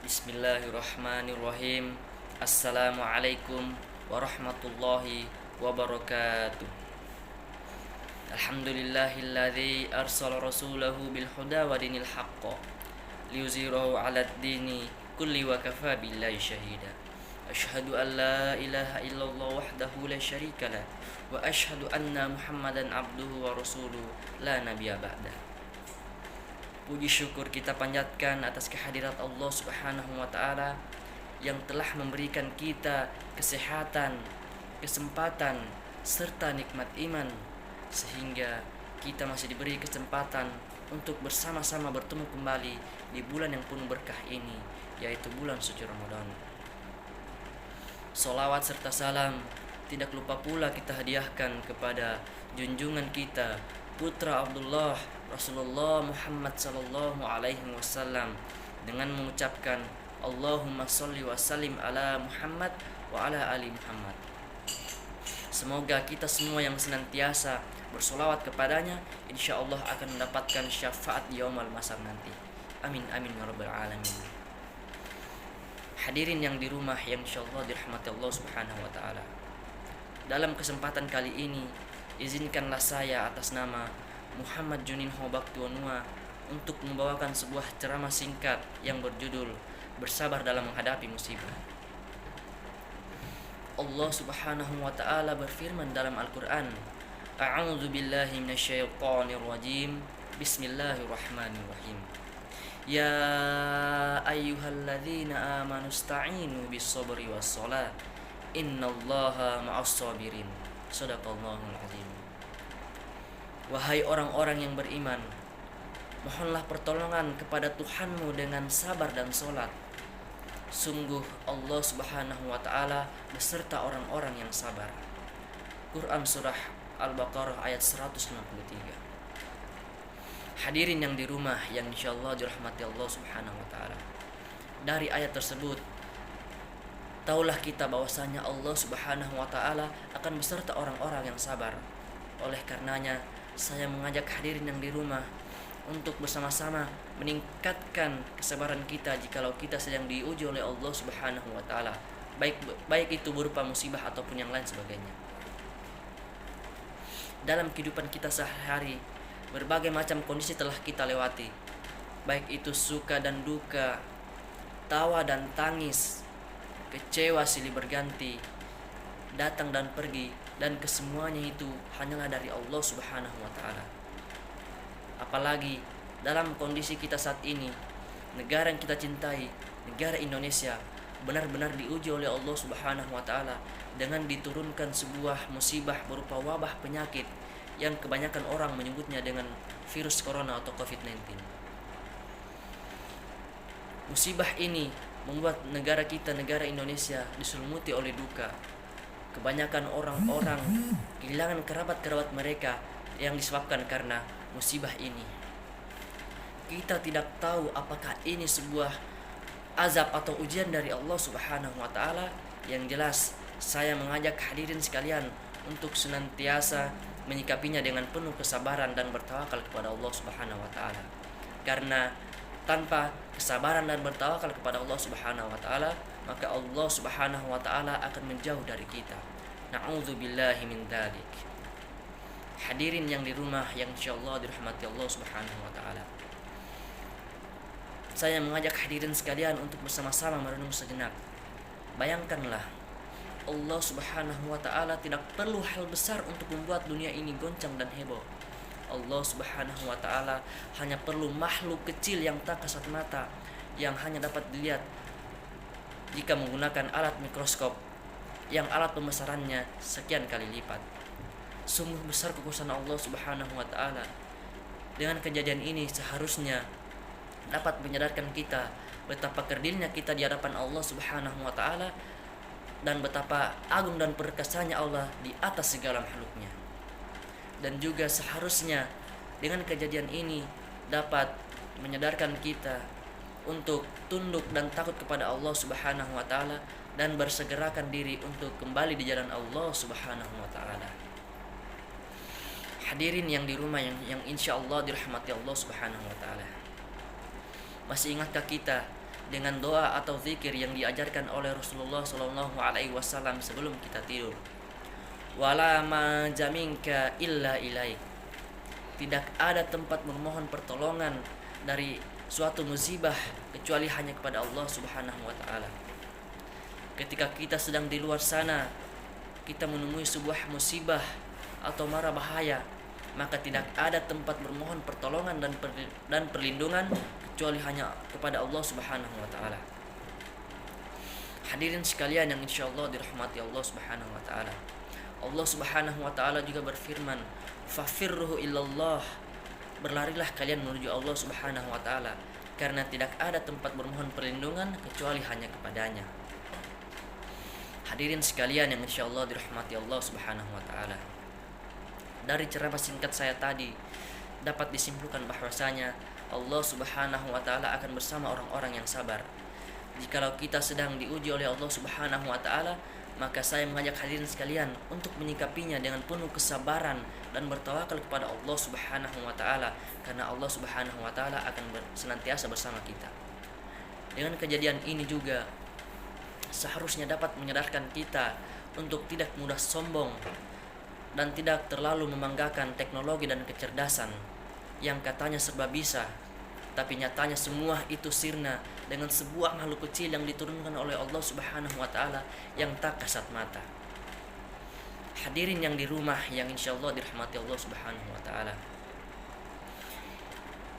Bismillahirrahmanirrahim. Assalamualaikum warahmatullahi wabarakatuh. Alhamdulillahilladzi arsala rasulahu bil huda wa dinil haqq liyuzhirahu 'alad dini kulli wa kafa billahi syahida. Asyhadu an la ilaha illallah wahdahu la syarika lah wa asyhadu anna Muhammadan abduhu wa rasuluhu la nabiyya ba'dah. Puji syukur kita panjatkan atas kehadirat Allah Subhanahu wa taala yang telah memberikan kita kesehatan, kesempatan serta nikmat iman sehingga kita masih diberi kesempatan untuk bersama-sama bertemu kembali di bulan yang penuh berkah ini, yaitu bulan suci Ramadan. Salawat serta salam tidak lupa pula kita hadiahkan kepada junjungan kita, putra Abdullah Rasulullah Muhammad sallallahu alaihi wasallam, dengan mengucapkan Allahumma sholli wa sallim ala Muhammad wa ala ali Muhammad. Semoga kita semua yang senantiasa bersolawat kepadanya insyaallah akan mendapatkan syafaat yaumul masar nanti. Amin amin ya rabbal alamin. Hadirin yang di rumah yang insyaallah dirahmati Allah Subhanahu wa taala. Dalam kesempatan kali ini izinkanlah saya atas nama Muhammad Juninho Baktuanua untuk membawakan sebuah ceramah singkat yang berjudul Bersabar dalam menghadapi musibah. Allah Subhanahu wa taala berfirman dalam Al-Qur'an, A'udzu billahi minasyaitonir rajim. Bismillahirrahmanirrahim. Ya ayyuhalladzina amanu ista'inu bis-sabri was-shalah. Innallaha ma'as sabirin. Shadaqallahul azim. Wahai orang-orang yang beriman, mohonlah pertolongan kepada Tuhanmu dengan sabar dan sholat. Sungguh Allah Subhanahu wa ta'ala beserta orang-orang yang sabar. Quran Surah Al-Baqarah ayat 163. Hadirin yang di rumah yang insyaallah dirahmati Allah Subhanahu wa ta'ala. Dari ayat tersebut taulah kita bahwasanya Allah Subhanahu wa ta'ala akan beserta orang-orang yang sabar. Oleh karenanya saya mengajak hadirin yang di rumah untuk bersama-sama meningkatkan kesabaran kita jikalau kita sedang diuji oleh Allah Subhanahu wa taala, baik itu berupa musibah ataupun yang lain sebagainya. Dalam kehidupan kita sehari-hari, berbagai macam kondisi telah kita lewati, baik itu suka dan duka, tawa dan tangis, kecewa silih berganti, datang dan pergi, dan kesemuanya itu hanyalah dari Allah Subhanahu wa taala. Apalagi dalam kondisi kita saat ini, negara yang kita cintai, negara Indonesia, benar-benar diuji oleh Allah Subhanahu wa taala dengan diturunkan sebuah musibah berupa wabah penyakit yang kebanyakan orang menyebutnya dengan virus corona atau COVID-19. Musibah ini membuat negara kita, negara Indonesia, diselumuti oleh duka. Kebanyakan orang-orang kehilangan kerabat-kerabat mereka yang disebabkan karena musibah ini. Kita tidak tahu apakah ini sebuah azab atau ujian dari Allah Subhanahu wa taala. Yang jelas saya mengajak hadirin sekalian untuk senantiasa menyikapinya dengan penuh kesabaran dan bertawakal kepada Allah Subhanahu wa taala. Karena tanpa kesabaran dan bertawakal kepada Allah Subhanahu wa taala, maka Allah Subhanahu wa taala akan menjauh dari kita. Na'udzubillahi min dzalik. Hadirin yang di rumah yang insyaallah dirahmati Allah Subhanahu wa taala. Saya mengajak hadirin sekalian untuk bersama-sama merenung sejenak. Bayangkanlah, Allah Subhanahu wa taala tidak perlu hal besar untuk membuat dunia ini goncang dan heboh. Allah Subhanahu wa taala hanya perlu makhluk kecil yang tak kasat mata, yang hanya dapat dilihat jika menggunakan alat mikroskop yang alat pembesarannya sekian kali lipat. Sungguh besar kekuasaan Allah Subhanahu wa taala. Dengan kejadian ini seharusnya dapat menyadarkan kita betapa kerdilnya kita di hadapan Allah Subhanahu wa taala dan betapa agung dan perkasanya Allah di atas segala makhluknya. Dan juga seharusnya dengan kejadian ini dapat menyadarkan kita untuk tunduk dan takut kepada Allah Subhanahu wa taala dan bersegerakan diri untuk kembali di jalan Allah Subhanahu wa taala. Hadirin yang di rumah yang insyaallah dirahmati Allah Subhanahu wa taala. Masih ingatkah kita dengan doa atau zikir yang diajarkan oleh Rasulullah SAW sebelum kita tidur. Wala majaminka illa ilaik. Tidak ada tempat memohon pertolongan dari suatu musibah kecuali hanya kepada Allah Subhanahu wa taala. Ketika kita sedang di luar sana, kita menemui sebuah musibah atau mara bahaya, maka tidak ada tempat bermohon pertolongan dan perlindungan kecuali hanya kepada Allah Subhanahu wa taala. Hadirin sekalian yang insyaallah dirahmati Allah Subhanahu wa taala. Allah Subhanahu wa taala juga berfirman, "Fafirruhu illallah." Berlarilah kalian menuju Allah Subhanahu wa taala, karena tidak ada tempat bermohon perlindungan kecuali hanya kepadanya. Hadirin sekalian yang insyaallah dirahmati Allah Subhanahu wa taala. Dari ceramah singkat saya tadi dapat disimpulkan bahwasanya Allah Subhanahu wa taala akan bersama orang-orang yang sabar. Jikalau kita sedang diuji oleh Allah Subhanahu wa taala, maka saya mengajak hadirin sekalian untuk menyikapinya dengan penuh kesabaran dan bertawakal kepada Allah Subhanahu wa taala, karena Allah Subhanahu wa taala akan senantiasa bersama kita. Dengan kejadian ini juga seharusnya dapat menyadarkan kita untuk tidak mudah sombong dan tidak terlalu membanggakan teknologi dan kecerdasan yang katanya serba bisa, tapi nyatanya semua itu sirna dengan sebuah makhluk kecil yang diturunkan oleh Allah Subhanahu wa taala yang tak kasat mata. Hadirin yang di rumah yang insyaallah dirahmati Allah Subhanahu wa taala.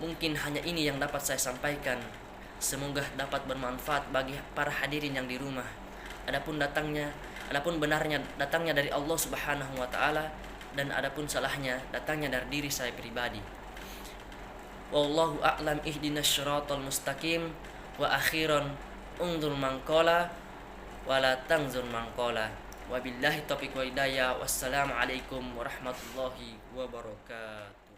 Mungkin hanya ini yang dapat saya sampaikan. Semoga dapat bermanfaat bagi para hadirin yang di rumah. Adapun benarnya datangnya dari Allah Subhanahu wa taala, dan adapun salahnya datangnya dari diri saya pribadi. Wallahu a'lam, ihdinas syiratal mustaqim. Wa akhiran unzur man qala wa la tanzur man qala. Wabillahi taufiq wa hidayah. Wassalamu alaikum warahmatullahi wabarakatuh.